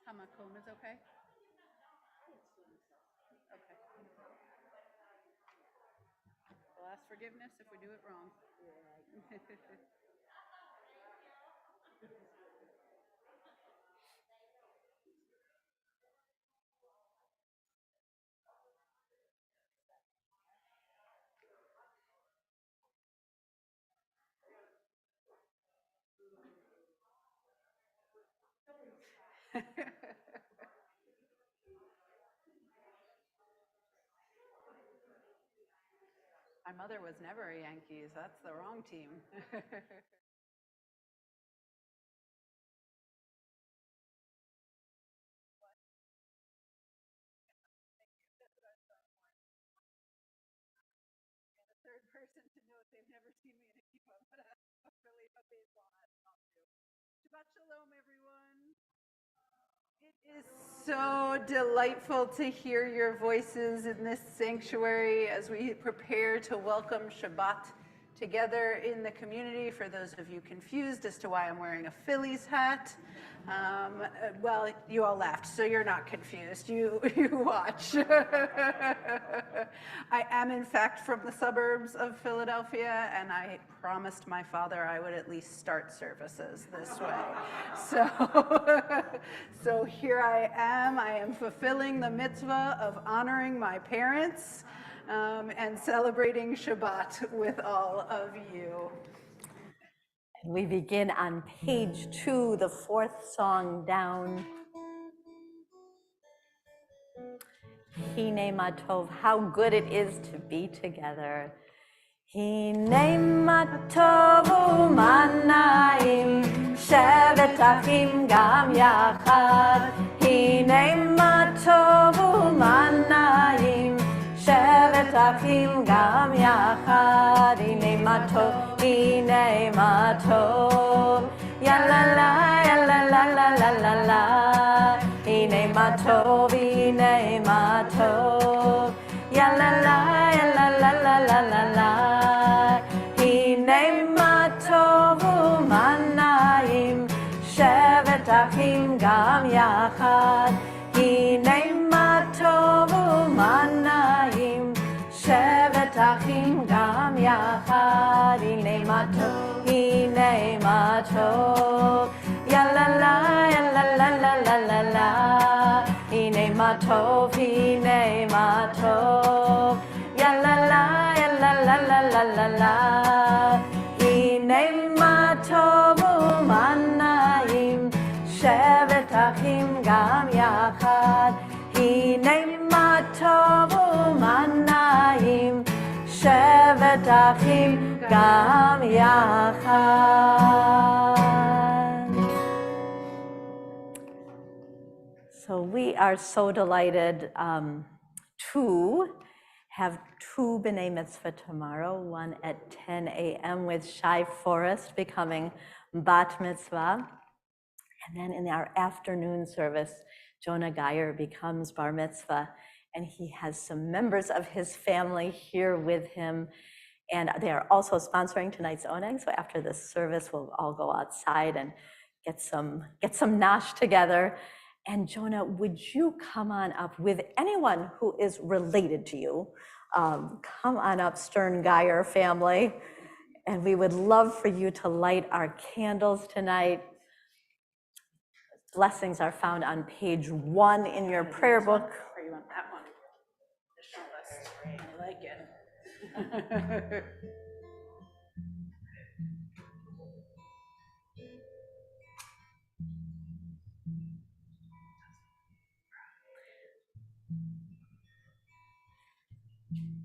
Hamakom is okay? Okay. We'll ask forgiveness if we do it wrong. My mother was never a Yankees. That's the wrong team. Third person to know it, they've never seen me in a kippah, but I'm really a baseball hat. Shabbat shalom, everyone. It is so delightful to hear your voices in this sanctuary as we prepare to welcome Shabbat together in the community. For those of you confused as to why I'm wearing a Phillies hat, well, you all laughed, so you're not confused. You watch. I am, in fact, from the suburbs of Philadelphia, and I promised my father I would at least start services this way. So here I am fulfilling the mitzvah of honoring my parents and celebrating Shabbat with all of you. We begin on page 2, the 4th song down. Hine matov, how good it is to be together. Hine matov u'manayim, shevet achim gam yachad. Hine matov u'manayim, shevet achim gam yachad. Hine matov, ya la la, ya la la la la la la. Hine matov, ya la la, ya la la la la la la. Hine matov u'manayim, shevet achim gam yachad. Hine matov u'manayim, shevet achim gam yachad. Hine matov, ya la la, ya la la la la la la. Hine matov, ya la la, ya la la la la la la. Hine matov u'manayim, shevet achim gam yachad. Hine matov u'manayim, shevet achim gam yachad. So we are so delighted to have 2 B'nai Mitzvah tomorrow, one at 10 a.m. with Shai Forrest becoming Bat Mitzvah. And then in our afternoon service, Jonah Geyer becomes Bar Mitzvah, and he has some members of his family here with him. And they are also sponsoring tonight's oneg. So after this service, we'll all go outside and get some nosh together. And Jonah, would you come on up with anyone who is related to you? Come on up, Stern Geyer family. And we would love for you to light our candles tonight. Blessings are found on page 1 in your prayer book. Or you want that one? The shortest. I like it.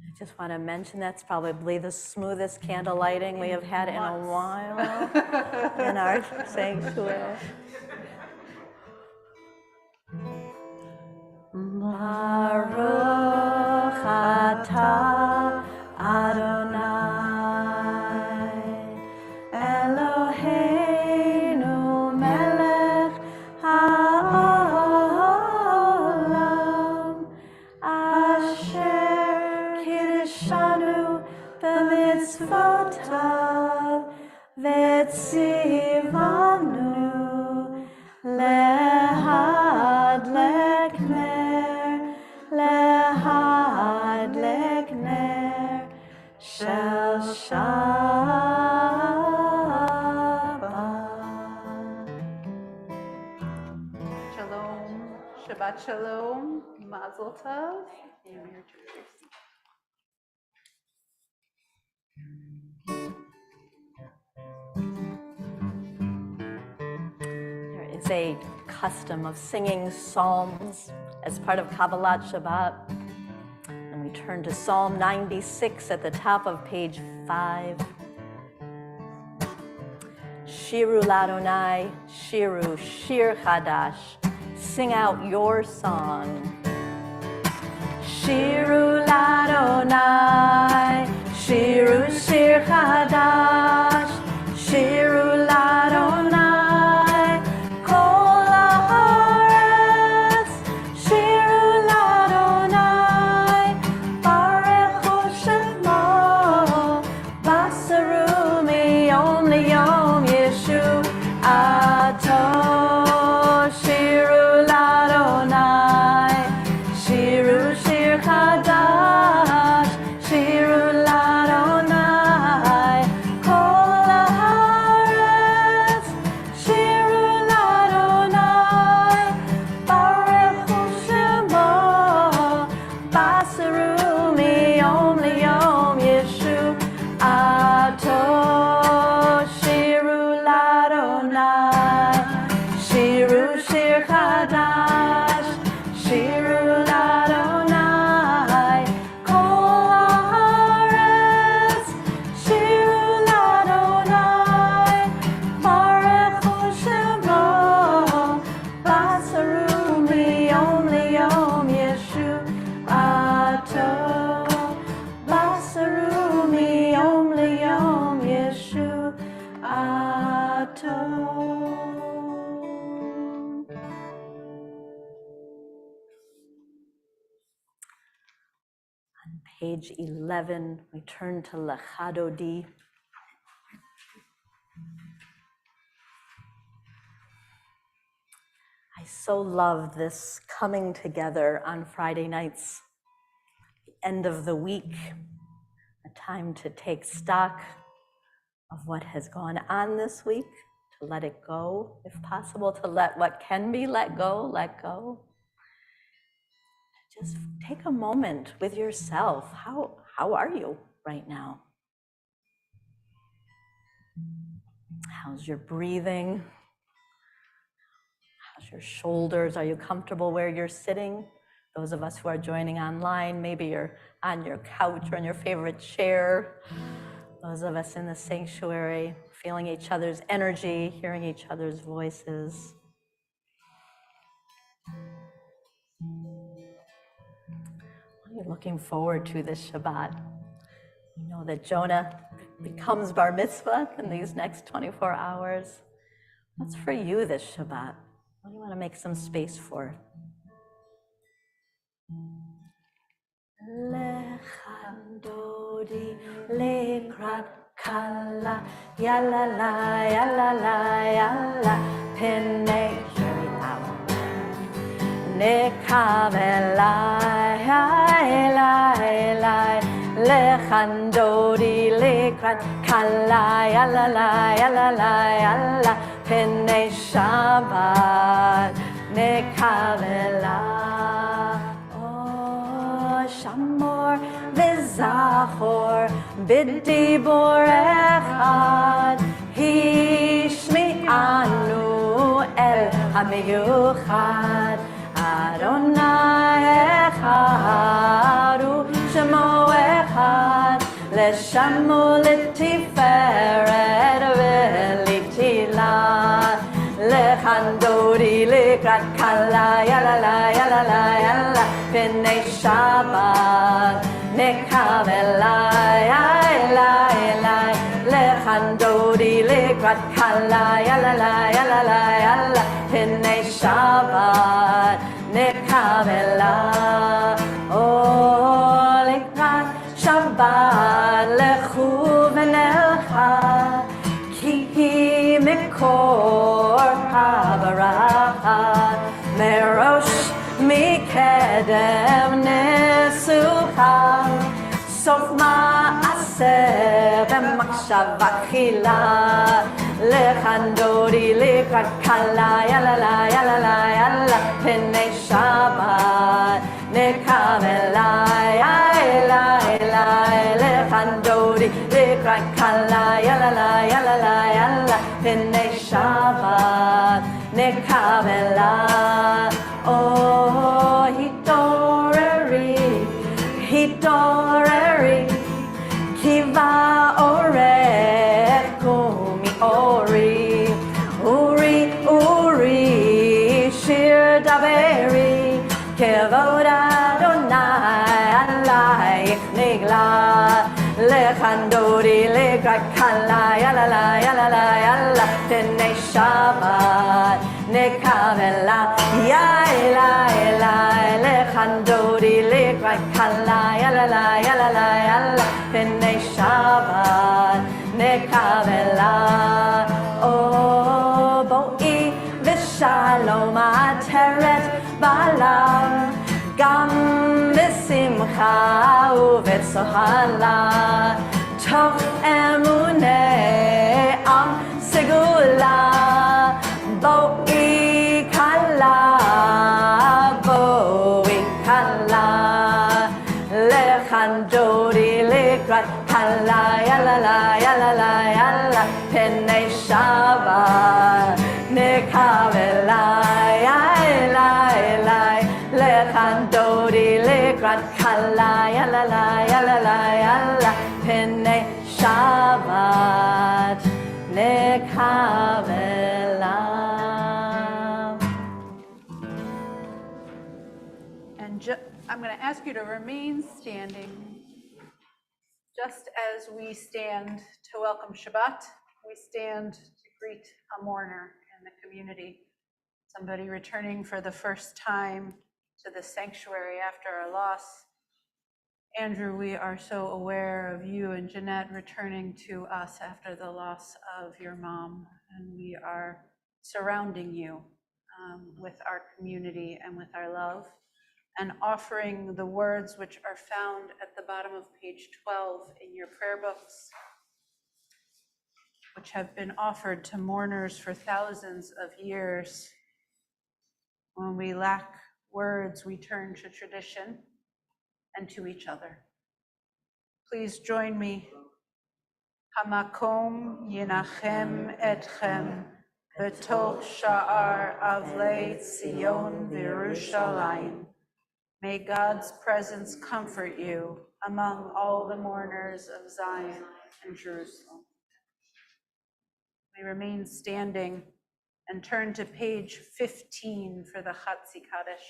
I just want to mention that's probably the smoothest candle lighting we have had in a while in our sanctuary. Baruch atah Adonai Eloheinu melech ha'olam asher kiddushanu b'mitzvotav v'tzivanu leha hadlek ner, lehadlek ner shel Shabbat. Shalom, Shabbat Shalom, Mazel Tov. There is a custom of singing psalms as part of Kabbalat Shabbat. And we turn to Psalm 96 at the top of page 5. Shiru Ladonai, Shiru, Shir Chadash. Sing out your song. Shiru Ladonai, Shiru, Shir Chadash. Shiru Ladonai, Kol haaretz. Shiru Ladonai, Barechu Shemo. Basaru miyom liyom Yeshu'ato. Shiru Ladonai, Shiru Shir Chadash. Shiru Ladonai, Kol haaretz. Shiru Ladonai, Barechu Shemo. Basaru miyom liyom Yeshu'ato. Shiru Ladonai, Shiru Shir Chadash. Shiru Ladonai, Kol haaretz. Shiru Ladonai, Barechu Shemo. Basaru miyom liyom Yeshu'ato. Basaru miyom liyom Yeshu'ato. On page 11, we turn to Lechadodi. I so love this coming together on Friday nights, the end of the week, a time to take stock of what has gone on this week, to let it go, if possible, to let what can be let go, let go. Just take a moment with yourself. How are you right now? How's your breathing? How's your shoulders? Are you comfortable where you're sitting? Those of us who are joining online, maybe you're on your couch or in your favorite chair. Those of us in the sanctuary, feeling each other's energy, hearing each other's voices. What are you looking forward to this Shabbat? We know that Jonah becomes bar mitzvah in these next 24 hours. What's for you this Shabbat? What do you want to make some space for? Lechandodi lekrat kala yalla la yalla la yalla pene. Hear me loud. Nekavelai lai lechandodi lekrat kala yalla la pene Shabbat nekavelai. Shamor v'zachor b'dibor echad hishmi'anu el hamiyuchad Adonai echad u'shemo echad l'shamo l'tiferet v'litilah lechandodi lekrat kala yalla la pene Shabbat nekavelai lechandodi lekrat kala yalla la pene Shabbat nekavelai. Oh lekrat Shabbat lechu v'nelcha ki mikor havaracha merosh קדם ניסוחה, סוף מעשה במחשבה תחילה, לכאן דודי לקראת קלה, יאללה יאללה יאללה, פני שבת נקם אליי, אליי אליי, לכאן דודי לקראת קלה, יאללה יאללה יאללה, פני שבת נקם אליי. Oh, התעוררי, כי באורך קומי אורי, אורי, שיר דברי, כבוד אדוני עלייך נגלה, לכאן דודי לקראת קלה, יאללה יאללה יאללה, פני שבת נקם אליי, יאללה אליי, לכאן דודי לקראת קלה, יאללה יאללה יאללה, פני שבת נקם אליי. או בואי ושלום עטרת בעלה, גם בשמחה ובצהלה, תוך אמוני עם סגולה, בואי קלה, לכאן דודי לקראת קלה, יאללה יאללה יאללה, פני שבת נקם אליי, אליי אליי, לכאן דודי לקראת קלה, יאללה יאללה yalla pene Shabbat nekavela. And I'm going to ask you to remain standing. Just as we stand to welcome Shabbat, we stand to greet a mourner in the community, somebody returning for the first time to the sanctuary after a loss. Andrew, we are so aware of you and Jeanette returning to us after the loss of your mom, and we are surrounding you with our community and with our love, and offering the words which are found at the bottom of page 12 in your prayer books, which have been offered to mourners for thousands of years. When we lack words, we turn to tradition and to each other. Please join me. Hamakom yinachem etchem b'toch sha'ar avlei Tzion v'Yerushalayim. May God's presence comfort you among all the mourners of Zion and Jerusalem. We remain standing and turn to page 15 for the Chatzi Kaddish.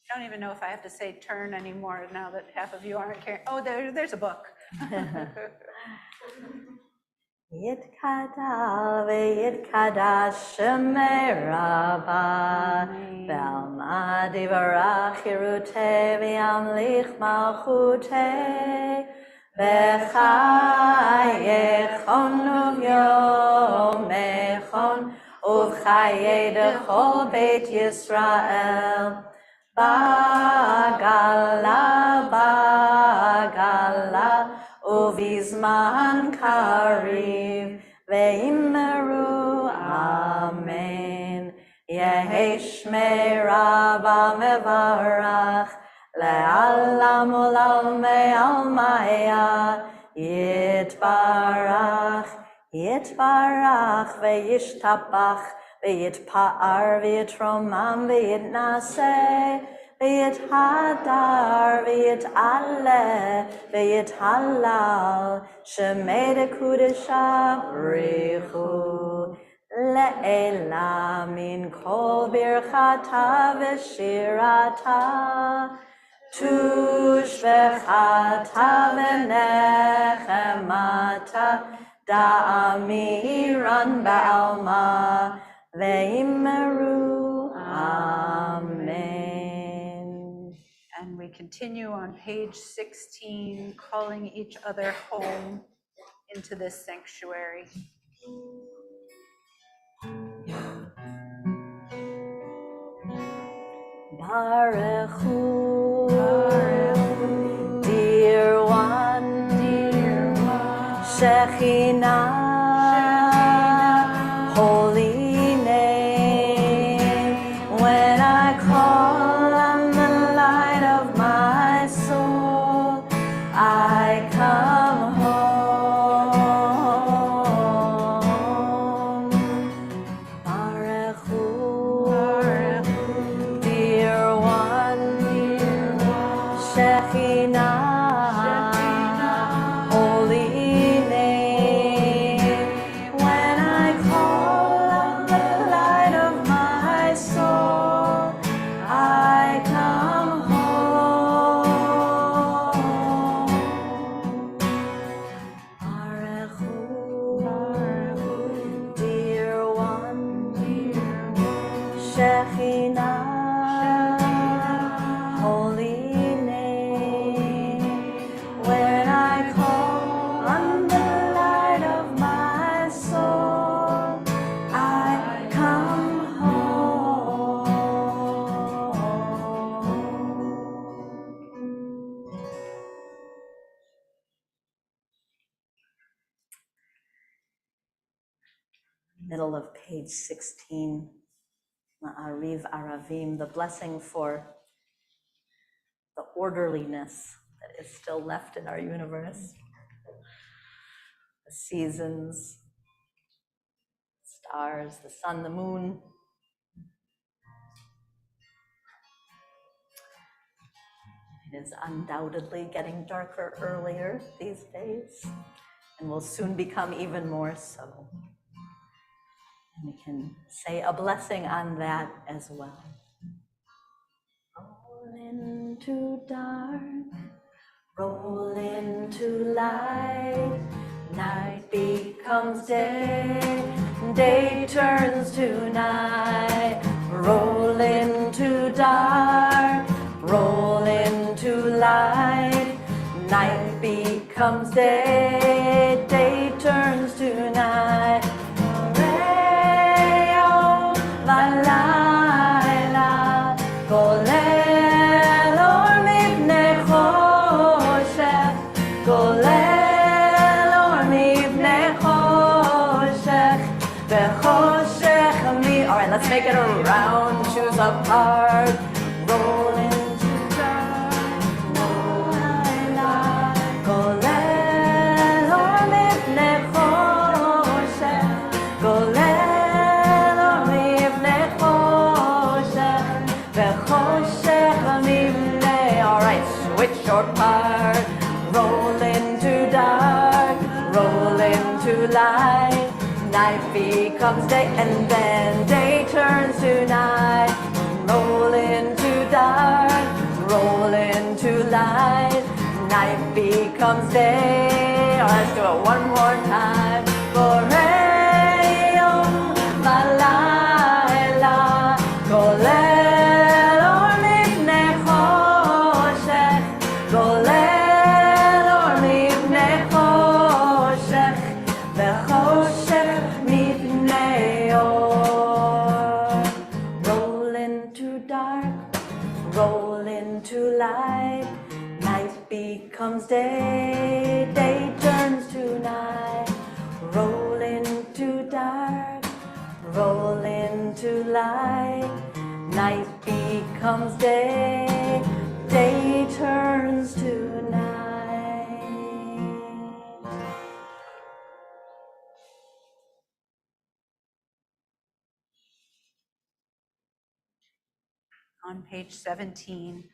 I don't even know if I have to say turn anymore now that half of you aren't carrying. Oh, there's a book. Yitkadal v'yitkadash shemei Rabba v'alma divarach yirutei v'yamlich malchutei v'chayechon u'yomechon uv'chayei dechol Beit Yisrael bagala uvizman kariv ve'immeru amen. Yehi shmei Rabba mevarach le'alam u'lalmei almaya yitbarach ve'yishtabach ve'yitpa'ar ve'yitromam ve'yitnaseh ve'yithadar ve'yit'aleh ve'yithalal shemei dekudesha brichu le'ela min kol birchata v'shirata tushvechata v'nechemata da'amiran ba'alma ve'immeru amen. And we continue on page 16, calling each other home into this sanctuary. Baruch Hu, dear one, Shekhinah, holy name. When I call on the light of my soul, I come home. Baruch Hu, dear one, Shekhinah, holy name. When I call on the light of my soul, I come home. Baruch Hu, dear one, Shekhinah, holy name. When I call on the light of my soul, I come home. Middle of page 16, Ma'ariv Aravim, the blessing for the orderliness that is still left in our universe. The seasons, stars, the sun, the moon. It is undoubtedly getting darker earlier these days, and will soon become even more so. And we can say a blessing on that as well. Roll into dark, roll into light. Night becomes day, day turns to night. Roll into dark, roll into light. Night becomes day, day turns to night. Oreo, valayla, golel or mipnei choshech, golel or mipnei choshech, vechoshech mi. All right, let's make it around, shoes apart, roll into dark, valayla, golel or mipnei choshech, golel or mipnei choshech, vechoshech mipnei. All right, switch your part. Roll into dark, roll into light. Night becomes day, and then day turns to night. Roll into dark, roll into light. Night becomes day. All right, let's do it one more time. Oreo, valayla, golel or mipnei choshech, golel or mipnei choshech, vechoshech mipnei or. Roll into dark, roll into light. Night becomes day, day turns to night. Roll into dark, roll into light. Night becomes day, day turns to night. On page 17,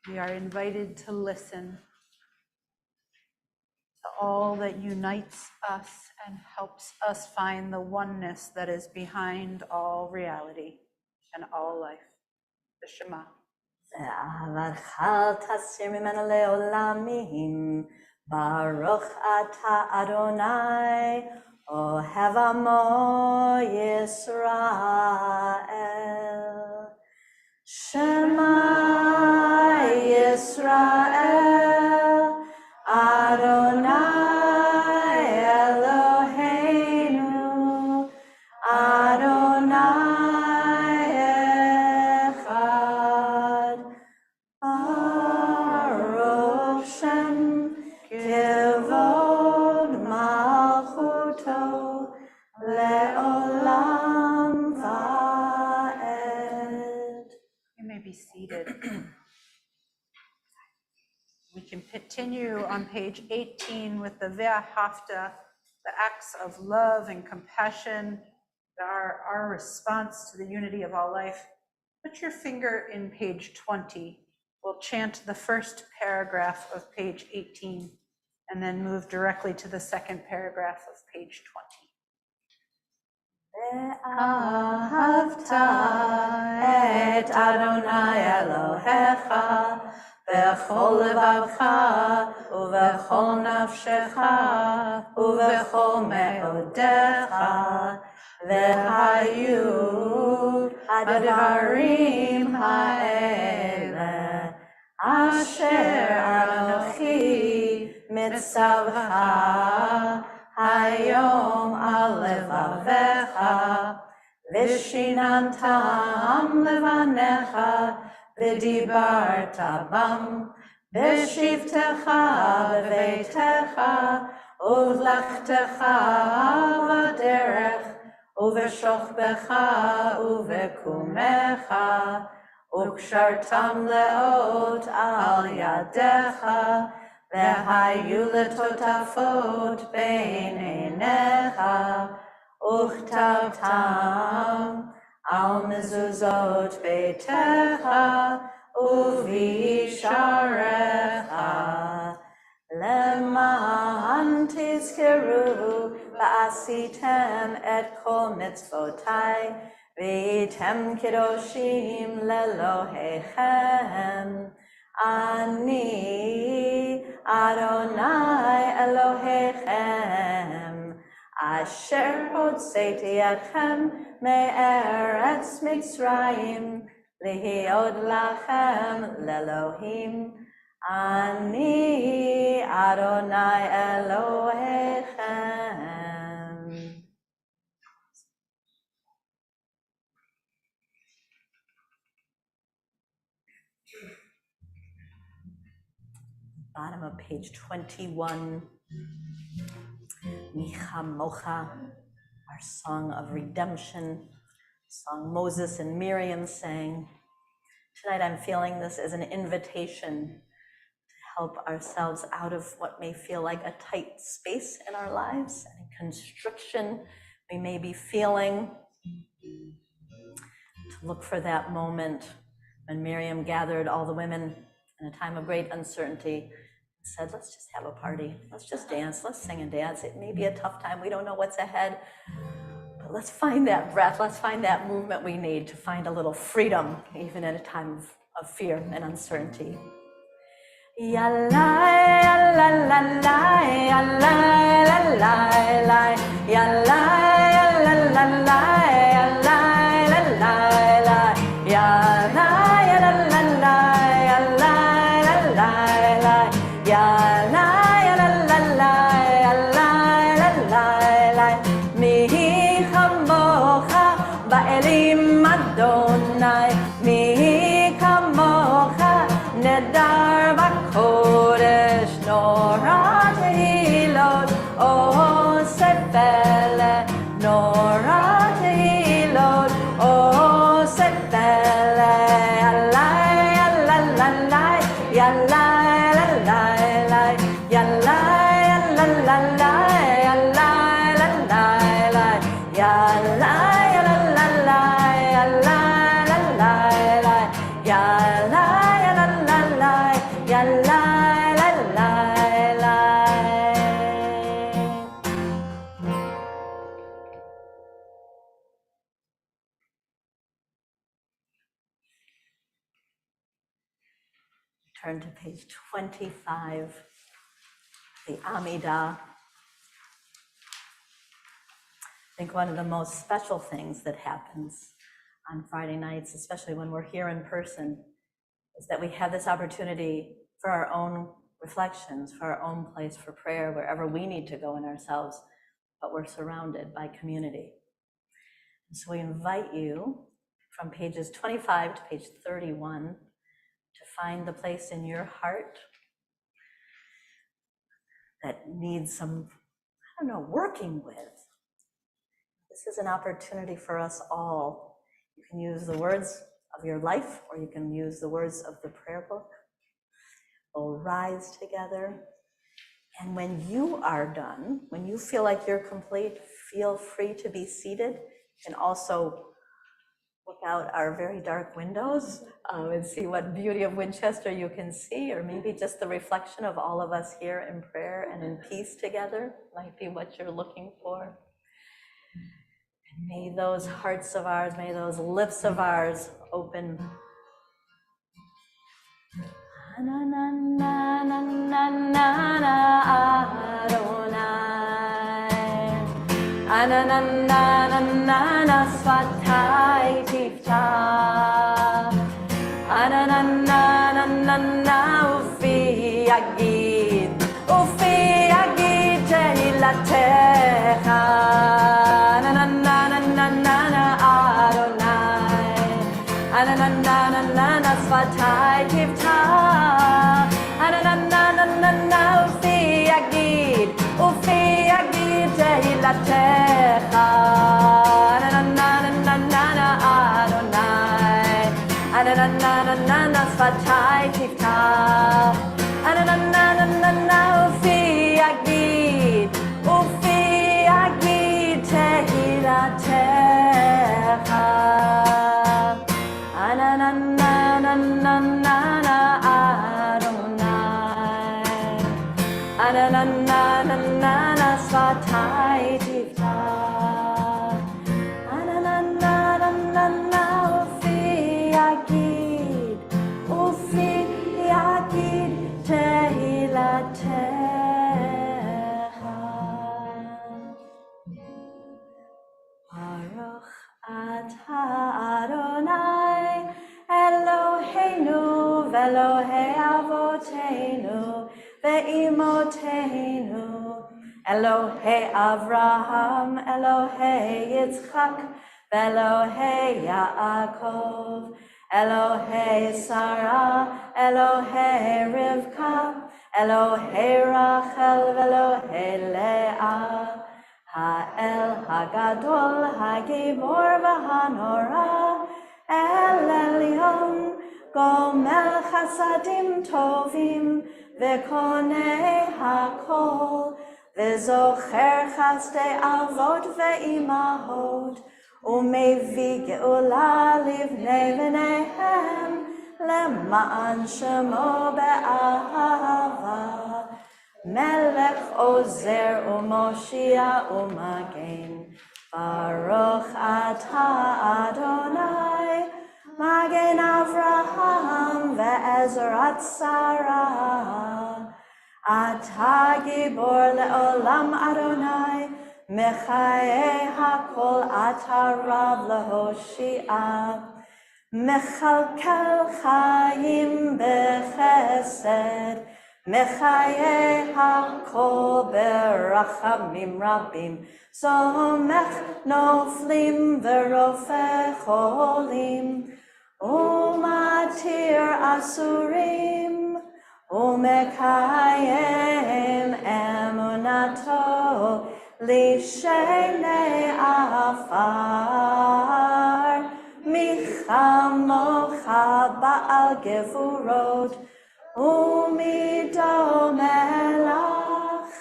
we are invited to listen to all that unites us and helps us find the oneness that is behind all reality and all life, the Shema. ואהבתך תסיר ממנו לעולמים, ברוך אתה אדוני, אוהב עמו ישראל. שמע ישראל, אדוני אלוהינו, אדוני Kivod malchuto leolam vaed. You may be seated. We can continue on page 18 with the Ve'ahavta, the acts of love and compassion, our response to the unity of all life. Put your finger in page 20. We'll chant the first paragraph of page 18 and then move directly to the second paragraph of page 20. Ve'ahavta et Adonai Elohecha v'chol levavcha uv'chol nafshecha uv'chol me'odecha v'hayu advarim ha'ele asher anochi mitzavcha hayom al levavecha v'shinantam levanecha v'dibarta bam v'shivtecha b'veitecha uv'lachtecha v'derech uv'shochbecha uv'kumecha וקשרתם לאות על ידיך, והיו לטוטפות בין עיניך, וכתבתם על מזוזות ביתך ובישעריך, למען תזכרו ועשיתם את כל מצוותיי, והייתם קדושים לאלוהיכם. אני אדוני אלוהיכם, אשר הוצאתי אתכם מארץ מצרים, להיות לכם לאלוהים. אני אדוני אלוהיכם. Bottom of page 21, Micha Mocha, our song of redemption, song Moses and Miriam sang. Tonight I'm feeling this as an invitation to help ourselves out of what may feel like a tight space in our lives, and a constriction we may be feeling, to look for that moment when Miriam gathered all the women in a time of great uncertainty and said, let's just have a party, let's just dance, let's sing and dance. It may be a tough time, we don't know what's ahead, but let's find that breath, let's find that movement we need to find a little freedom, even in a time of fear and uncertainty. Yalai, yalai, yalai, yalai, yalai, yalai, Ba'elim Adonai, mi kamocha, nedar b'kodesh, nora tehilot, o sefele, nora tehilot, o sefele, alai, alai, alai, yalai, alai, alai, yalai, alai, alai, alai, alai, yalai. Turn to page 25, the Amidah. I think one of the most special things that happens on Friday nights, especially when we're here in person, is that we have this opportunity for our own reflections, for our own place for prayer, wherever we need to go in ourselves, but we're surrounded by community. And so we invite you from pages 25 to page 31 to find the place in your heart that needs some, I don't know, working with. This is an opportunity for us all. You can use the words of your life, or you can use the words of the prayer book. We'll rise together. And when you are done, when you feel like you're complete, feel free to be seated. You can also look out our very dark windows and see what beauty of Winchester you can see, or maybe just the reflection of all of us here in prayer and in peace together might be what you're looking for. And may those hearts of ours, may those lips of ours open. Na na na na na na na Adonai. Na na na na na na Svatai Tiftach. Na na na na na na Ufi Yagid. Ufi Yagid Tehilatecha. Na na na na na na Adonai. Na na na na na na Svatai Tiftach. Na na na na na na Ufi Yagid Tehilatecha. Na na na na na na Adonai. Na na na na na na Svatai Tiftach. Na na na na na na Ufi Yagid Tehilatecha. Na na na na na na na Adonai. Na na na na na na Svatai Tiftach. Na na na na na na Ufi Yagid Tehilatecha. Baruch atah Adonai Eloheinu v'Elohei Avoteinu ve'imotenu Elohei Avraham Elohei Yitzchak v'Elohei Yaakov Elohei Sarah Elohei Rivka Elohei Rachel v'Elohei Leah Ha'el Hagadol Hagibor v'Hanora El Elyon Gomel Chasadim Tovim V'Konei Hakol V'Zocher Chasdei Avot Ve'imahot Umevi Geula Livnei V'neihem Lema'an Shemo Be'ahava Melech Ozer Umoshia Umagen Baruch atah Adonai Magen Avraham Ve'ezrat Sarah Atah Gibor Le'olam Adonai Mechaye Hakol Atah Rav Lehoshia Mechalkel Chaim Bechesed Mechaye Hakol Berachamim Rabim Somech Noflim Verofeh Cholim Umatir Asurim Umekayem Emunato Lishenei Afar Michamocha Ba'al Gevurot Umido Melach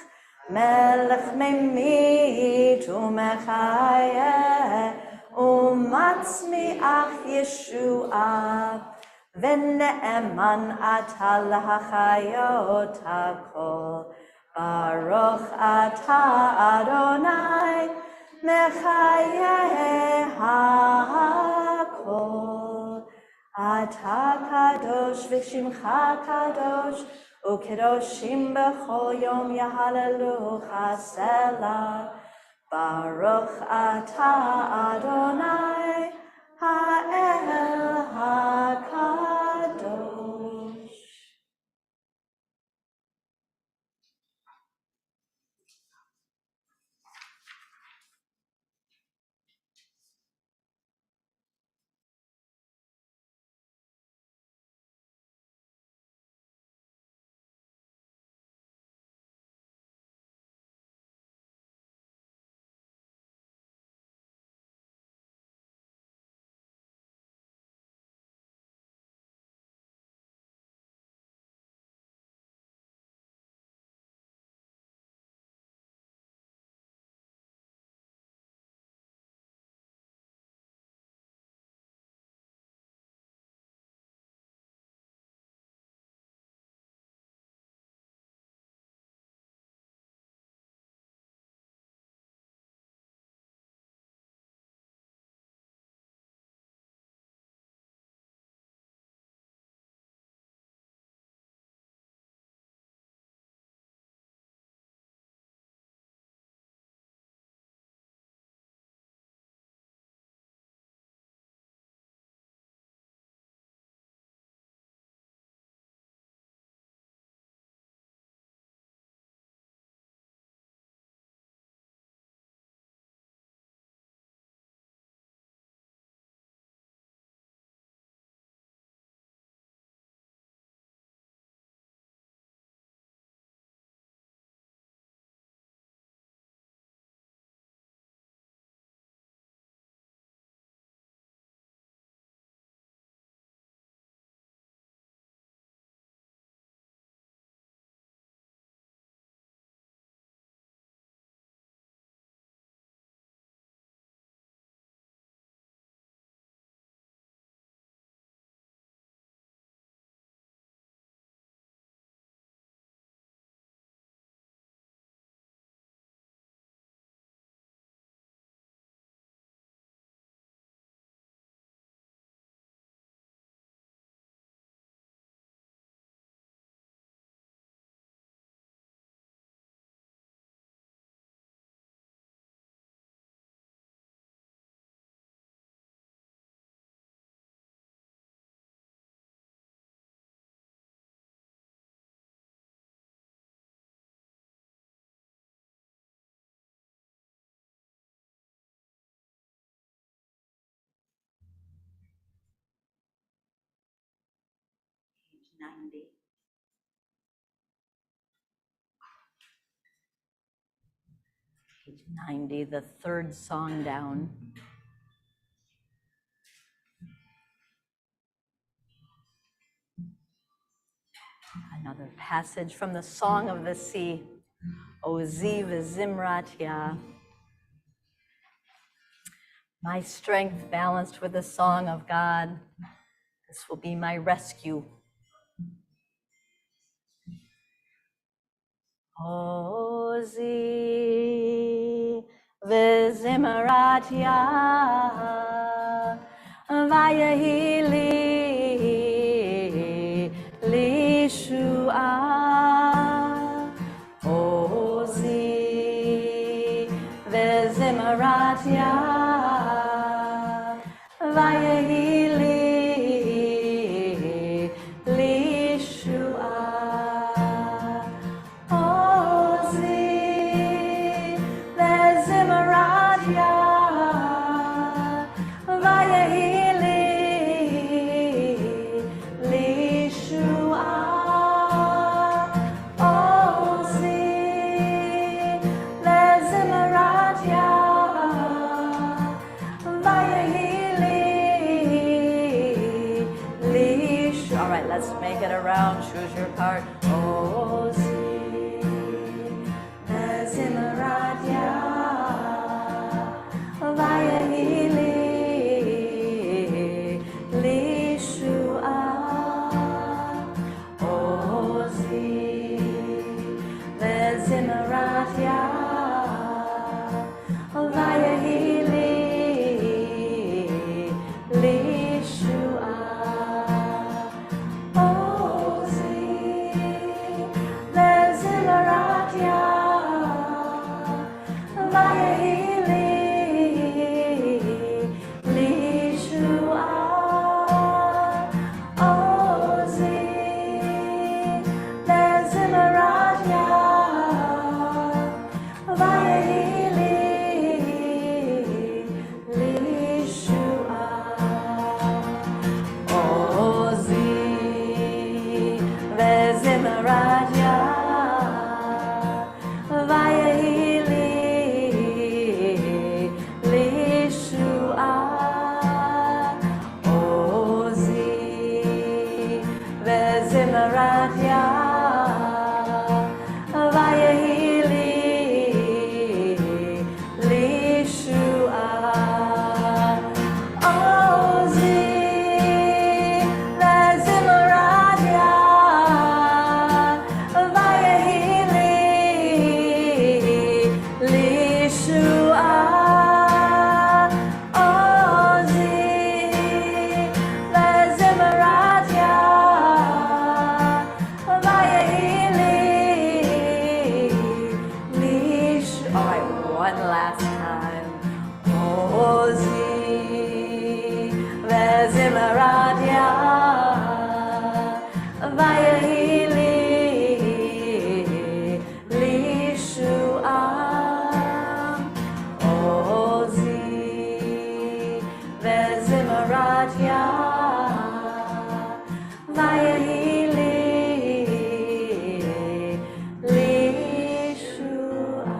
Melech Memit Umechayeh Umatzmiach Yeshua V'ne'eman Ata L'Hachayot HaKol Baruch Atah Adonai Mechayeh HaKol Atah Kadosh V'Shimcha Kadosh Ukedoshim B'chol Yom Yahalelucha Selah Baruch Atah Adonai Ha'el HaKadosh. 90. Page 90, the third song down. Another passage from the Song of the Sea. Ozi v'zimrat. My strength balanced with the song of God. This will be my rescue. Ozi v'zimrat vayehi li shua. Ozi v'zimrat vayehi li shua. Ozi v'zimrat vayehi li shua. Ozi v'zimrat vayehi li shua. All right, let's make it around. Choose your part. Ozi v'zimrat vayehi li shua. Ozi v'zimrat vayehi li shua. Ozi v'zimrat vayehi li shua. Ozi v'zimrat vayehi li shua. Ozi v'zimrat vayehi li shua. Ozi v'zimrat vayehi li shua. Ozi v'zimrat vayehi li shua. Ozi v'zimrat vayehi li shua. All right, one last time. Ozi v'zimrat vayehi li shua. Ozi v'zimrat vayehi li shua.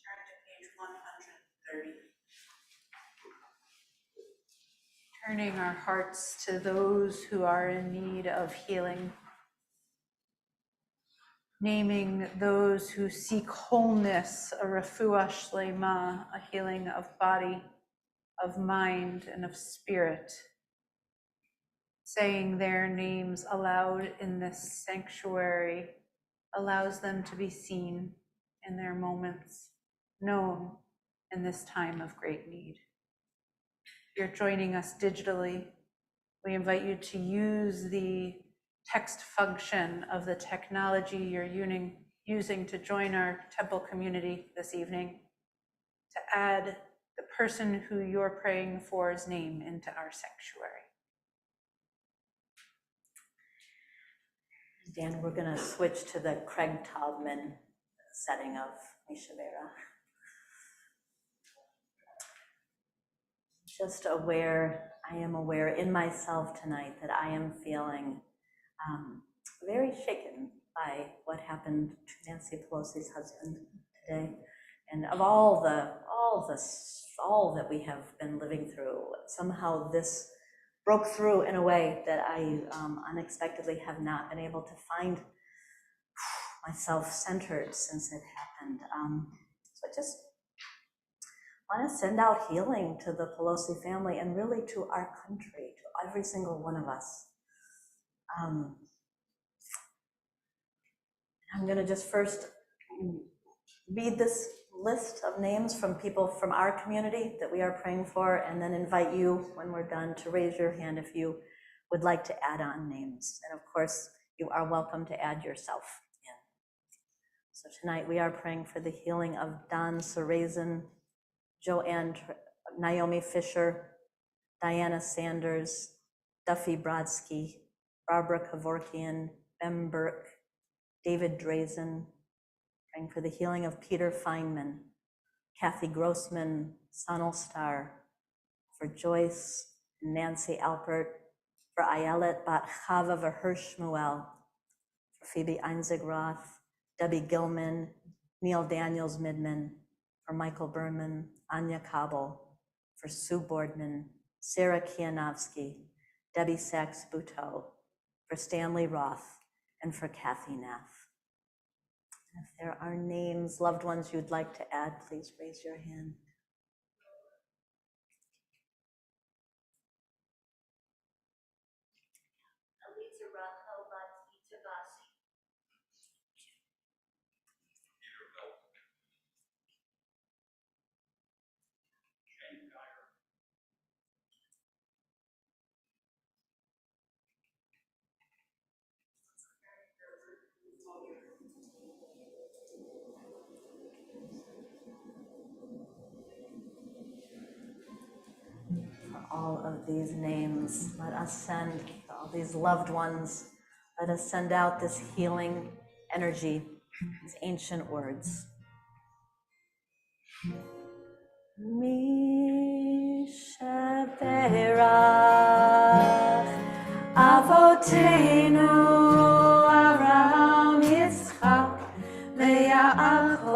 Turn to page 130. Turning our hearts to those who are in need of healing. Naming those who seek wholeness, a refuah shlema, a healing of body, of mind, and of spirit. Saying their names aloud in this sanctuary allows them to be seen in their moments, known in this time of great need. If you're joining us digitally, we invite you to use the text function of the technology you're using to join our temple community this evening, to add the person who you're praying for's name into our sanctuary. Dan, we're going to switch to the Craig Taubman setting of Mishabera. Just aware, I am aware in myself tonight that I am feeling very shaken by what happened to Nancy Pelosi's husband today, and of all that we have been living through. Somehow this broke through in a way that I unexpectedly have not been able to find myself centered since it happened. So I just want to send out healing to the Pelosi family and really to our country, to every single one of us. I'm going to just first read this list of names from people from our community that we are praying for, and then invite you, when we're done, to raise your hand if you would like to add on names. And of course, you are welcome to add yourself in. So tonight we are praying for the healing of Don Sarazin, Joanne, Naomi Fisher, Diana Sanders, Duffy Brodsky, Barbara Kevorkian, Ben Burke, David Drazen, praying for the healing of Peter Feynman, Kathy Grossman, Sonal Star, for Joyce and Nancy Alpert, for Ayelet Bat Chava Verhershmuel, for Phoebe Einzigroth, Debbie Gilman, Neil Daniels Midman, for Michael Burnman, Anya Kabel, for Sue Boardman, Sarah Kianowski, Debbie Sachs-Buteau, for Stanley Roth, and for Kathy Nath. If there are names, loved ones you'd like to add, please raise your hand. All of these names, let us send all these loved ones, let us send out this healing energy, these ancient words. Mi sheberach Avoteinu Avraham Yitzchak veYaakov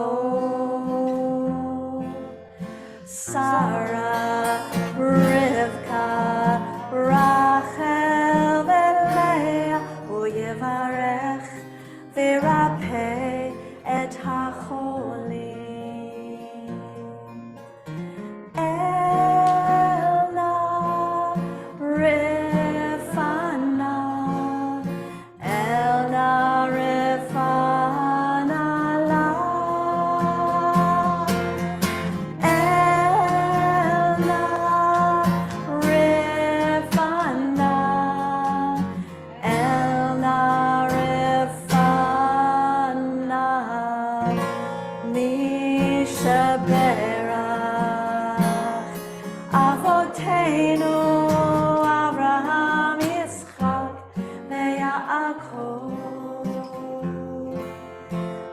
Sarah Rivka Rachel veLeah uYevarech v'Yirapeh et hacholim.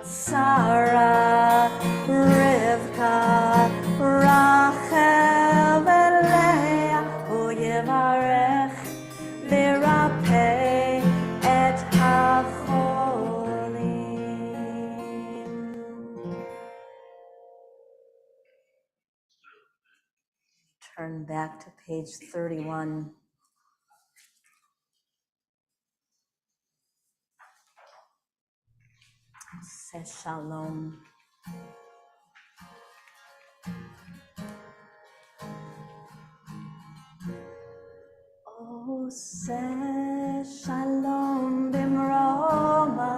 Sarah, Rivka, Rachel, veLeah, uYevarech v'Yirapeh et hacholim. Turn back to page 31. Say shalom. Oh, say shalom bimroma.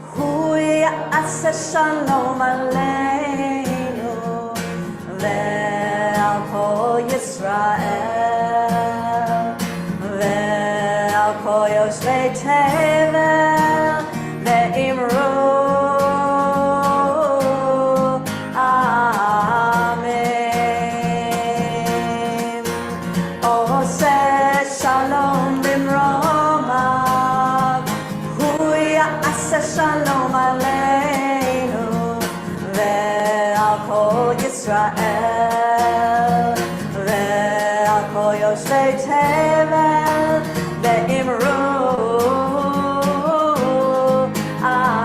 Hu ya'aseh shalom aleinu ve'al kol Yisrael ve'al kol yoshvei tevel ve'imru amen. Oh, say shalom bimroma. Hu ya'aseh shalom aleinu ישראל, ועל כל יושבי תבל, ואמרו אמן.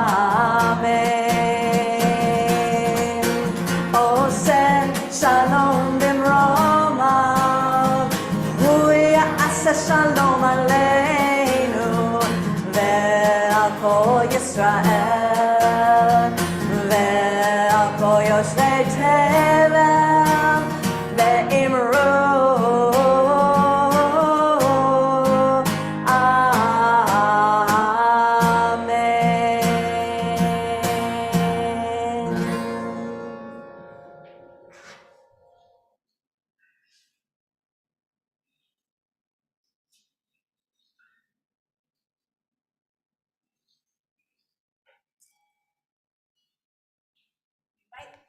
עושה שלום במרומיו, הוא יעשה שלום עלינו, ועל כל ישראל, ועל כל יושבי תבל, ואמרו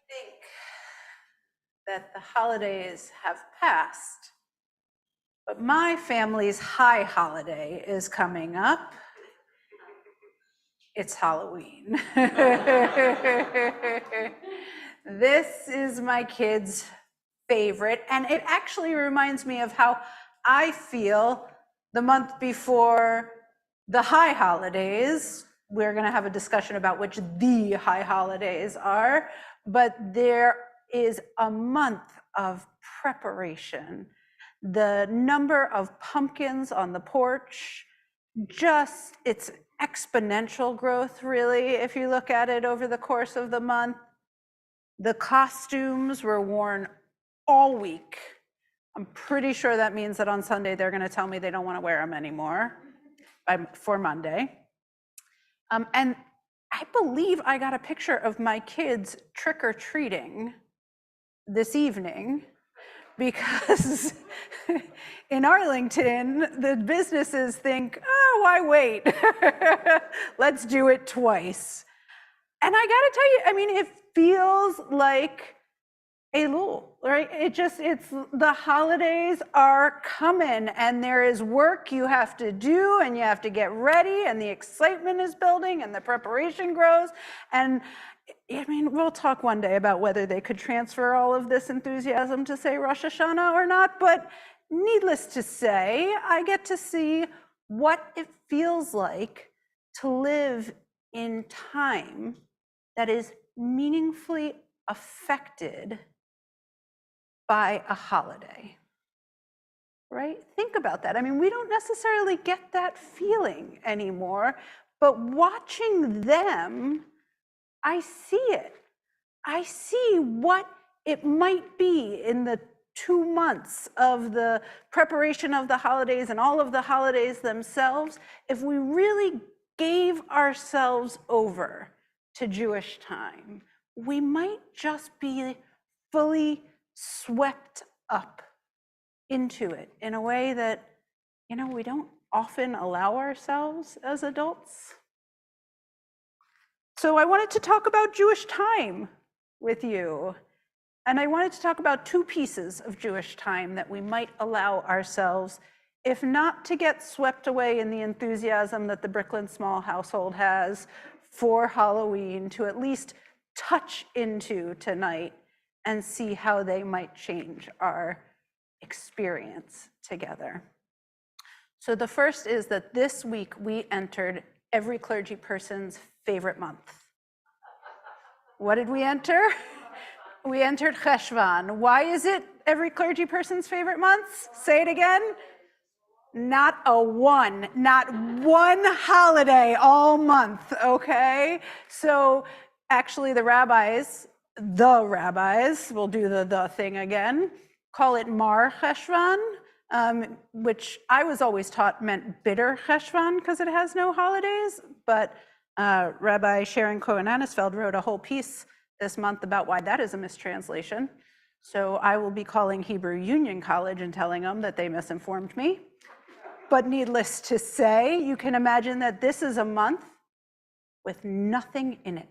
think that the holidays have passed, but my family's high holiday is coming up. It's Halloween. This is my kids' favorite, and it actually reminds me of how I feel the month before the high holidays. We're going to have a discussion about which the high holidays are, but there is a month of preparation. The number of pumpkins on the porch, just it's exponential growth, really, if you look at it over the course of the month. The costumes were worn all week. I'm pretty sure that means that on Sunday they're going to tell me they don't want to wear them anymore for Monday. And I believe I got a picture of my kids trick-or-treating this evening, because in Arlington, the businesses think, oh, why wait? Let's do it twice. And I gotta tell you, I mean, it feels like Elul, right? It's the holidays are coming, and there is work you have to do, and you have to get ready, and the excitement is building, and the preparation grows. And I mean, we'll talk one day about whether they could transfer all of this enthusiasm to, say, Rosh Hashanah or not, but needless to say, I get to see what it feels like to live in time that is meaningfully affected by a holiday, right? Think about that. I mean, we don't necessarily get that feeling anymore, but watching them, I see it. I see what it might be in the 2 months of the preparation of the holidays and all of the holidays themselves, if we really gave ourselves over to Jewish time, we might just be fully swept up into it in a way that, you know, we don't often allow ourselves as adults. So I wanted to talk about Jewish time with you. And I wanted to talk about 2 pieces of Jewish time that we might allow ourselves, if not to get swept away in the enthusiasm that the Brooklyn Small household has for Halloween, to at least touch into tonight and see how they might change our experience together. So the first is that this week we entered every clergy person's favorite month. What did we enter? We entered Cheshvan. Why is it every clergy person's favorite month? Say it again. Not one holiday all month, okay? So actually the rabbis, will do the thing again, call it Mar Cheshvan, which I was always taught meant bitter Cheshvan because it has no holidays, but Rabbi Sharon Cohen-Anisfeld wrote a whole piece this month about why that is a mistranslation. So I will be calling Hebrew Union College and telling them that they misinformed me. But needless to say, you can imagine that this is a month with nothing in it.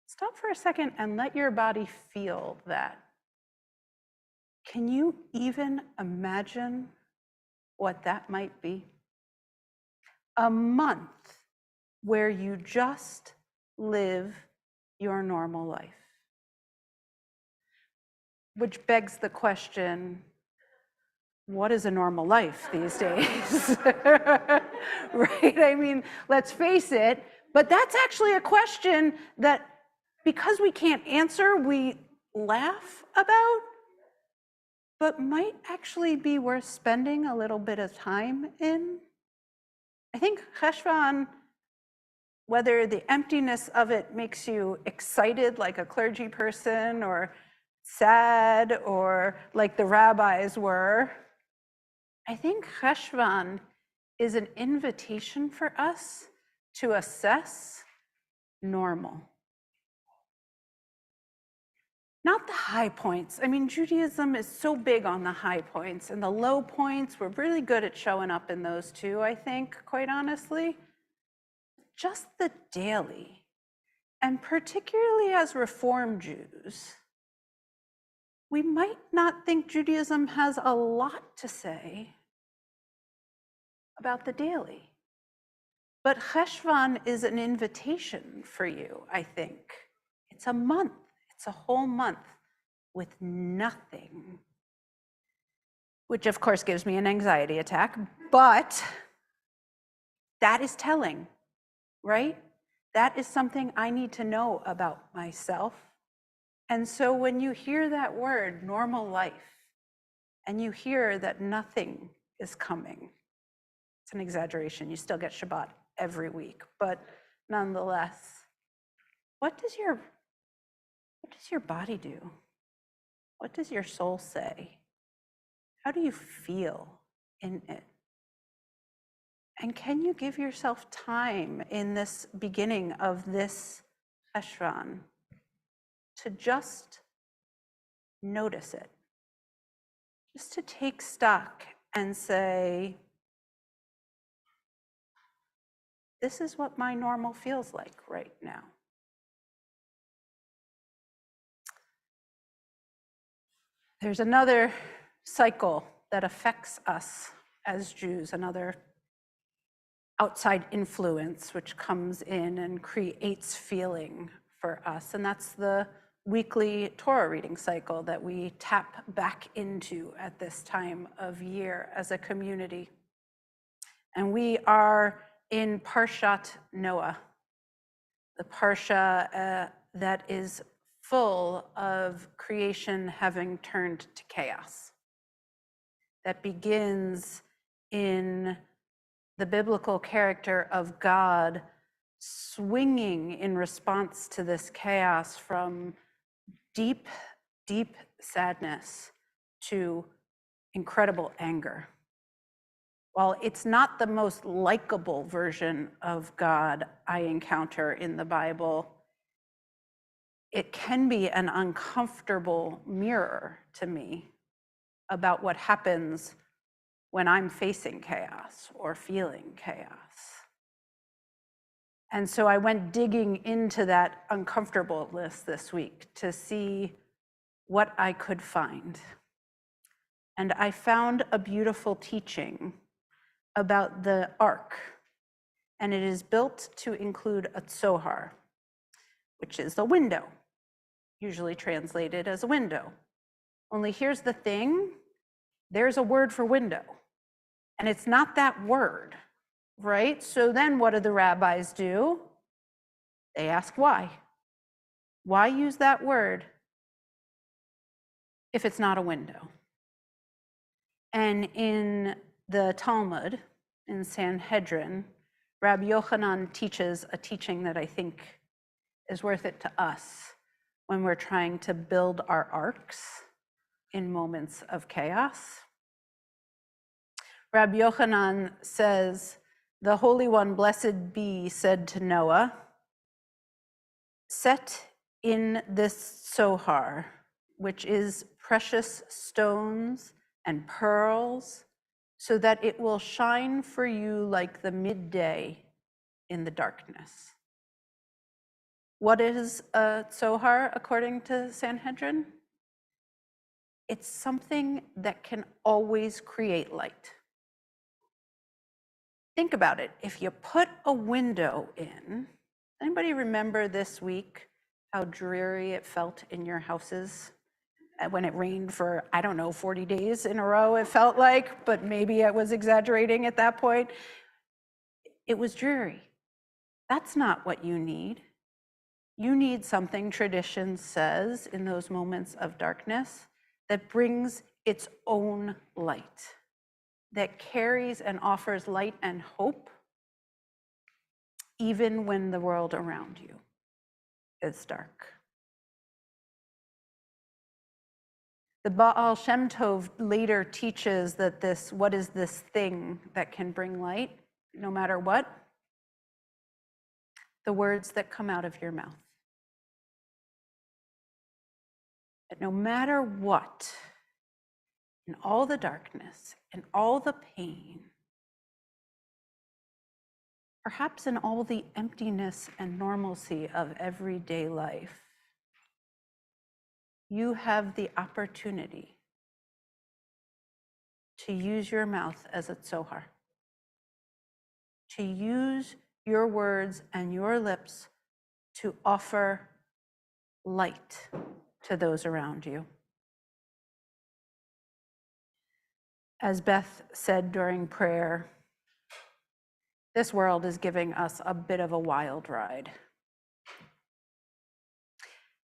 Stop for a second and let your body feel that. Can you even imagine what that might be? A month where you just live your normal life. which begs the question, what is a normal life these days? Right? I mean, let's face it, but that's actually a question that, because we can't answer, we laugh about, but might actually be worth spending a little bit of time in. I think Cheshvan, whether the emptiness of it makes you excited like a clergy person, or sad, or like the rabbis were, I think Cheshvan is an invitation for us to assess normal. Not the high points. I mean, Judaism is so big on the high points, and the low points, we're really good at showing up in those too, I think, quite honestly. Just the daily, and particularly as Reform Jews, we might not think Judaism has a lot to say about the daily. But Cheshvan is an invitation for you, I think. It's a month, it's a whole month with nothing, which of course gives me an anxiety attack, but that is telling, right? That is something I need to know about myself. And so when you hear that word, normal life, and you hear that nothing is coming, it's an exaggeration, you still get Shabbat every week, but nonetheless, what does your body do? What does your soul say? How do you feel in it? And can you give yourself time in this beginning of this Cheshvan to just notice it? Just to take stock and say, this is what my normal feels like right now. There's another cycle that affects us as Jews, another outside influence which comes in and creates feeling for us, and that's the weekly Torah reading cycle that we tap back into at this time of year as a community. And we are in Parshat Noah, the Parsha that is full of creation having turned to chaos, that begins in the biblical character of God swinging in response to this chaos from deep, deep sadness to incredible anger. While it's not the most likable version of God I encounter in the Bible, it can be an uncomfortable mirror to me about what happens when I'm facing chaos or feeling chaos. And so I went digging into that uncomfortableness this week to see what I could find. And I found a beautiful teaching about the ark. And it is built to include a tzohar, which is a window, usually translated as a window. Only here's the thing, there's a word for window, and it's not that word, right? So then what do the rabbis do? They ask why. Why use that word if it's not a window? And in the Talmud, in Sanhedrin, Rabbi Yochanan teaches a teaching that I think is worth it to us when we're trying to build our arks in moments of chaos. Rabbi Yochanan says, the Holy One, blessed be, said to Noah, set in this tzohar, which is precious stones and pearls, so that it will shine for you like the midday in the darkness. What is a tzohar according to Sanhedrin? It's something that can always create light. Think about it. If you put a window in, anybody remember this week how dreary it felt in your houses? when it rained for, I don't know, 40 days in a row, it felt like, but maybe I was exaggerating at that point. It was dreary. That's not what you need. You need something, tradition says, in those moments of darkness that brings its own light, that carries and offers light and hope, even when the world around you is dark. The Baal Shem Tov later teaches that what is this thing that can bring light, no matter what? The words that come out of your mouth. That no matter what, in all the darkness, in all the pain, perhaps in all the emptiness and normalcy of everyday life, you have the opportunity to use your mouth as a tzohar, to use your words and your lips to offer light to those around you. As Beth said during prayer, this world is giving us a bit of a wild ride.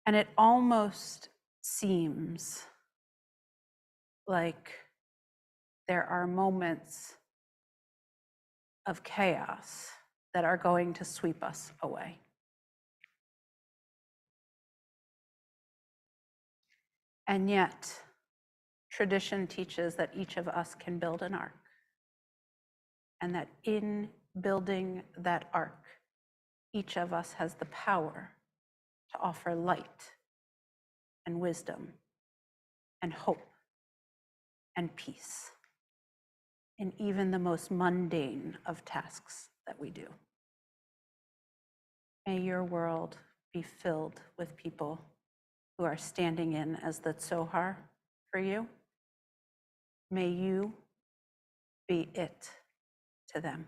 And it almost seems like there are moments of chaos that are going to sweep us away. And yet, tradition teaches that each of us can build an ark, and that in building that ark, each of us has the power to offer light and wisdom and hope and peace in even the most mundane of tasks that we do. May your world be filled with people who are standing in as the tzohar for you. May you be it to them.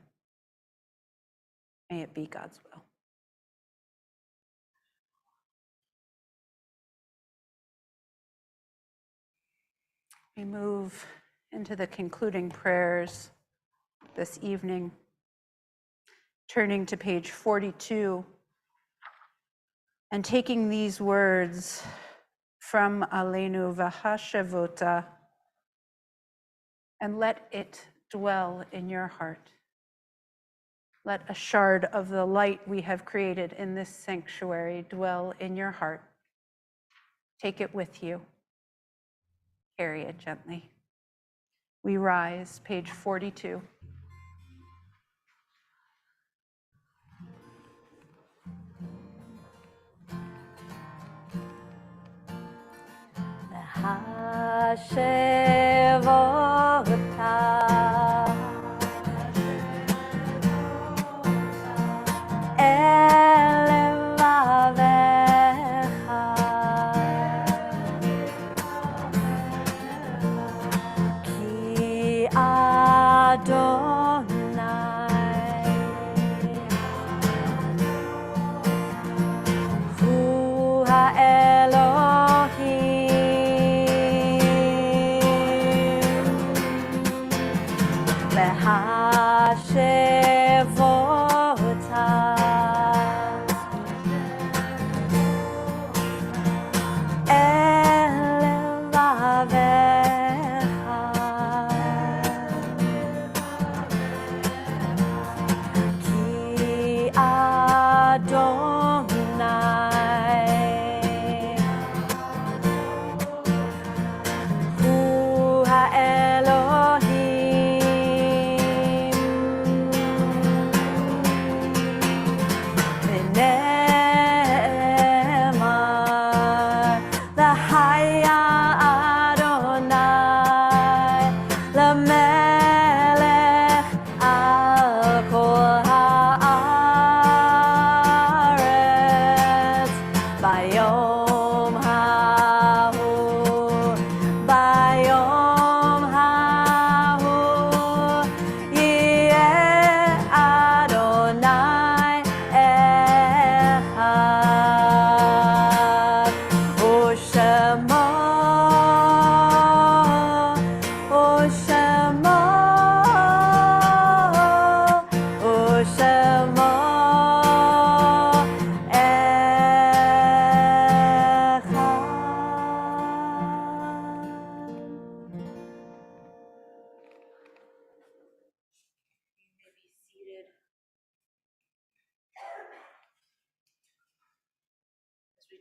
May it be God's will. We move into the concluding prayers this evening, turning to page 42 and taking these words from Aleinu V'hashavota, and let it dwell in your heart. Let a shard of the light we have created in this sanctuary dwell in your heart. Take it with you. Carry it gently. We rise, page 42.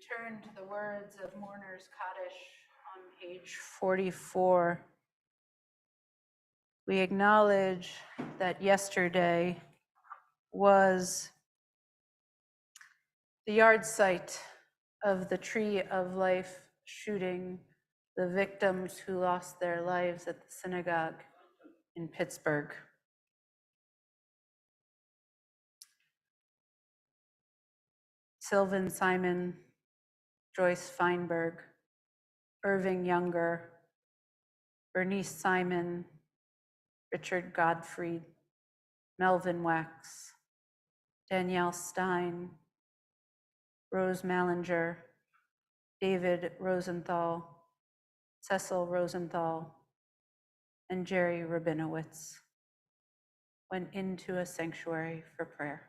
turn to the words of Mourner's Kaddish on page 44. We acknowledge that yesterday was the yard site of the Tree of Life shooting, the victims who lost their lives at the synagogue in Pittsburgh. Sylvan Simon, Joyce Feinberg, Irving Younger, Bernice Simon, Richard Godfrey, Melvin Wax, Danielle Stein, Rose Mallinger, David Rosenthal, Cecil Rosenthal, and Jerry Rabinowitz went into a sanctuary for prayer.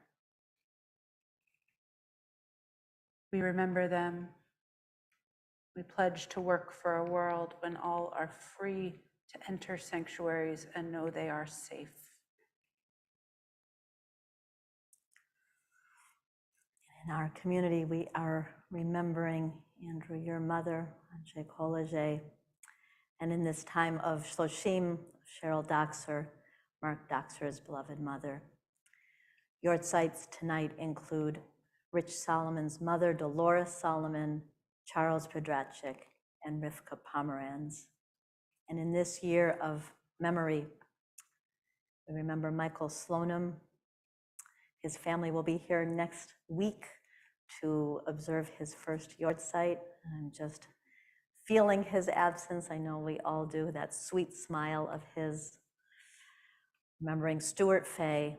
We remember them. We pledge to work for a world when all are free to enter sanctuaries and know they are safe. In our community, we are remembering, Andrew, your mother, Anshe Kolage, and in this time of Shloshim, Cheryl Doxer, Mark Doxer's beloved mother. Your sites tonight include Rich Solomon's mother, Dolores Solomon, Charles Pedrachik, and Rivka Pomeranz. And in this year of memory, we remember Michael Slonim. His family will be here next week to observe his first yard site. I'm just feeling his absence. I know we all do, that sweet smile of his. Remembering Stuart Fay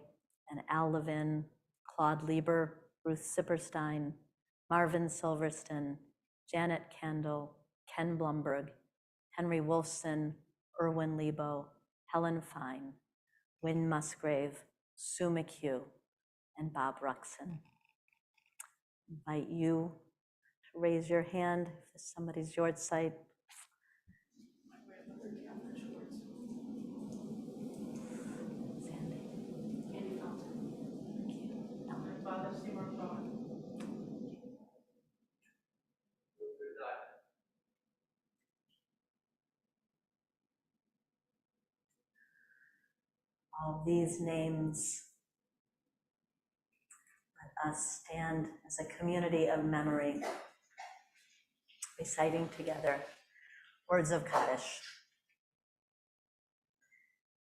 and Al Levin, Claude Lieber, Ruth Sipperstein, Marvin Silverston, Janet Kendall, Ken Blumberg, Henry Wolfson, Erwin Lebo, Helen Fine, Wynne Musgrave, Sue McHugh, and Bob Ruxon. I invite you to raise your hand if it's somebody's yard site. All these names, let us stand as a community of memory, reciting together words of Kaddish.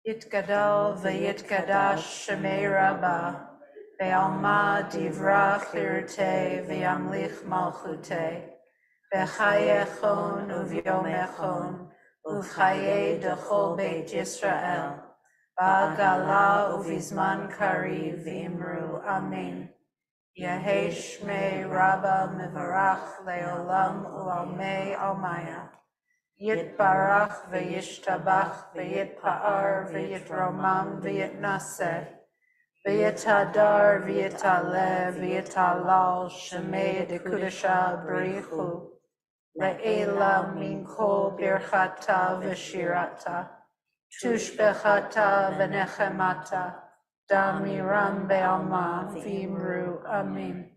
Yitgadal v'yitkadash shemei Rabbah, ve'alma divra chirutei ve'yamlich malchutei, v'chayechon uvyomechon, uv'chayei dechol beit Yisrael, ba'gala uvizman kariv v'imru amen. Yehei shmei Rabbah mevarach le'olam u'almei almaya. Yitbarach v'yishtabach v'yitpa'ar v'yitromam v'yitnaseh v'yitadar v'yitale v'yitalal shemei dekudasha b'richu le'ela min kol birchata v'shirata tushbechata v'nechemata damiram be'alma v'imru amen.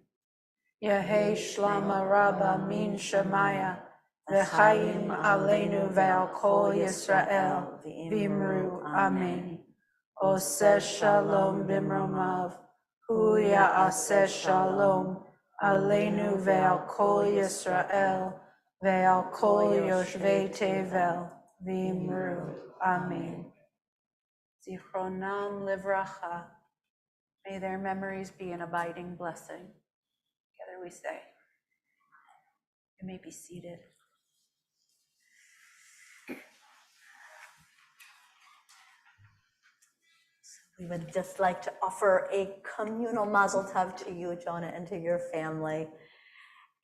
Yehei shlama Rabbah min shemaya V'chaim aleinu ve'al kol Yisrael v'imru amen. Oseh shalom b'mromav, hu ya'aseh shalom aleinu ve'al kol Yisrael ve'al kol yoshvei tevel v'imru amen. Zichronam livracha. May their memories be an abiding blessing. Together we say. You may be seated. We would just like to offer a communal mazel tov to you, Jonah, and to your family.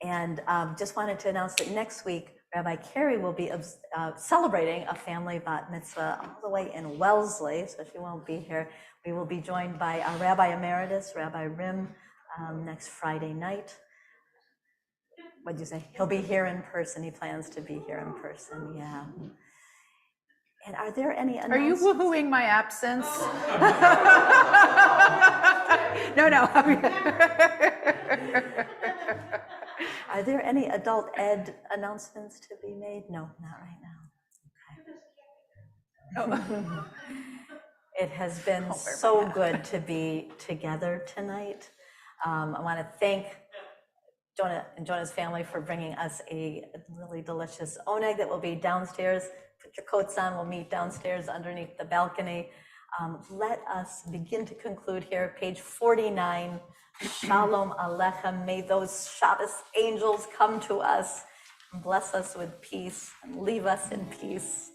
And just wanted to announce that next week, Rabbi Cari will be celebrating a family bat mitzvah all the way in Wellesley, so she won't be here. We will be joined by our Rabbi Emeritus, Rabbi Rim, next Friday night. What'd you say? He'll be here in person. He plans to be here in person, yeah. And are there any announcements? Are you woohooing my absence? No. Are there any adult ed announcements to be made? No, not right now. Okay. It has been so good to be together tonight. I want to thank Jonah and Jonah's family for bringing us a really delicious oneg that will be downstairs. Put your coats on, we'll meet downstairs underneath the balcony. Let us begin to conclude here, page 49. Shalom Aleichem. May those Shabbos angels come to us and bless us with peace and leave us in peace.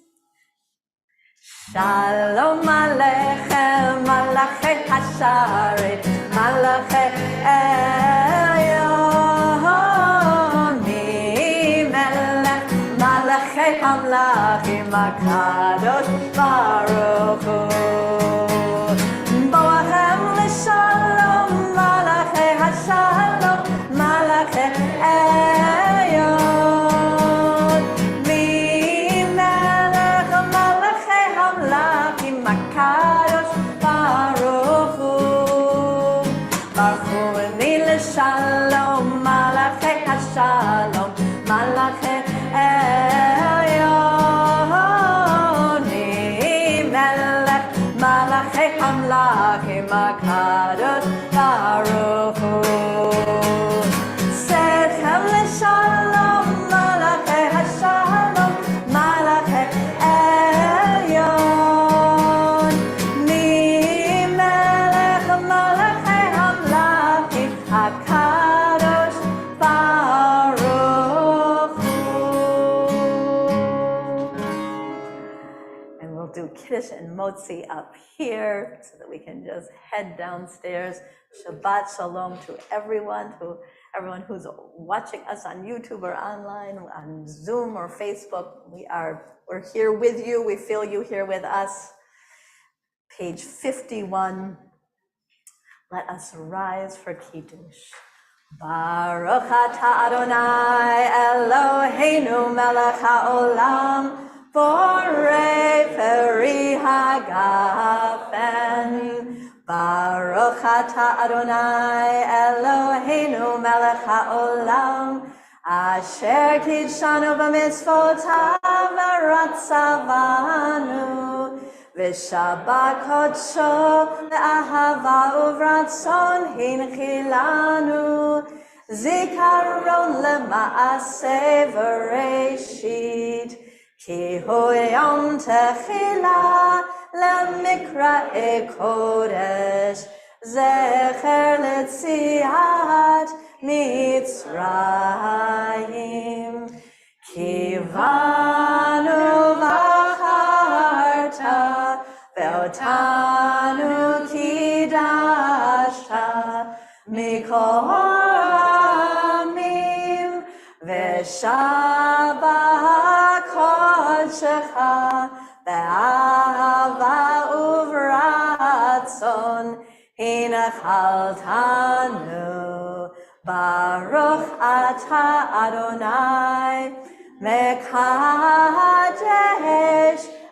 Shalom Aleichem, Malachei Hasharet, Malachei Elyon, Melech, Malachei Hamlachim, HaKadosh Baruch Hu. Boachem l'shalom, Malachei Hashalom, Malachei Elyon, Melech, Malachei Hamlachim, HaKadosh Baruch Hu. Baruch Hu l'shalom, Malachei Hashalom, Malachei Elyon, Melech, Malachei Hamlachim, HaKadosh Baruch Hu. Sechem l'shalom, Malachei Hashalom, Malachei Elyon, Melech, Malachei Hamlachim, HaKadosh Baruch Hu. And we'll do Kiddush and Motzi up here so that we can just head downstairs. Shabbat Shalom to everyone who's watching us on YouTube or online, on Zoom or Facebook. We're here with you. We feel you here with us. Page 51. Let us rise for Kiddush. Baruch atah Adonai Eloheinu melech haolam, borei peri hagafen. Baruch atah Adonai Eloheinu melech haolam, asher kidshanu b'mitzvotav v'ratzavanu, v'shabbat kodsho le'ahava uvratzon hinchilanu, zikaron lema'aseh v'reishit, ki hu yom techila lemikra kodesh, zecher letziat Mitzrayim, kivanu v'acharta ve'otanu kidashta mikol ha'amim, ve'shabbat kodshecha be'ahava uvratzon hinachaltanu. Baruch atah Adonai mekadesh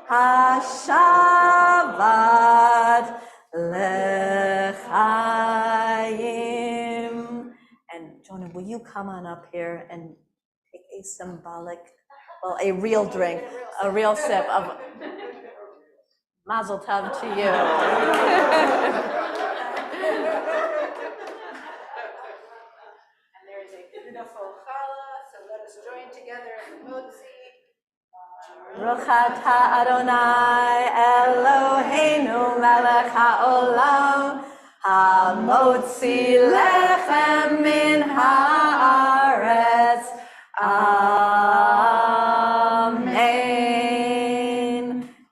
hashavat lechayim. And Jonah, will you come on up here and take a symbolic, well, a real drink, a real sip of Mazel Tov to you. And there is a beautiful challah, so let us join together in the motzi. Baruch atah Adonai Eloheinu melech haolam, hamotzi lechem min haaretz. Amen.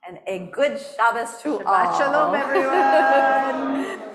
And a good Shabbos to all. Shabbat shalom, everyone.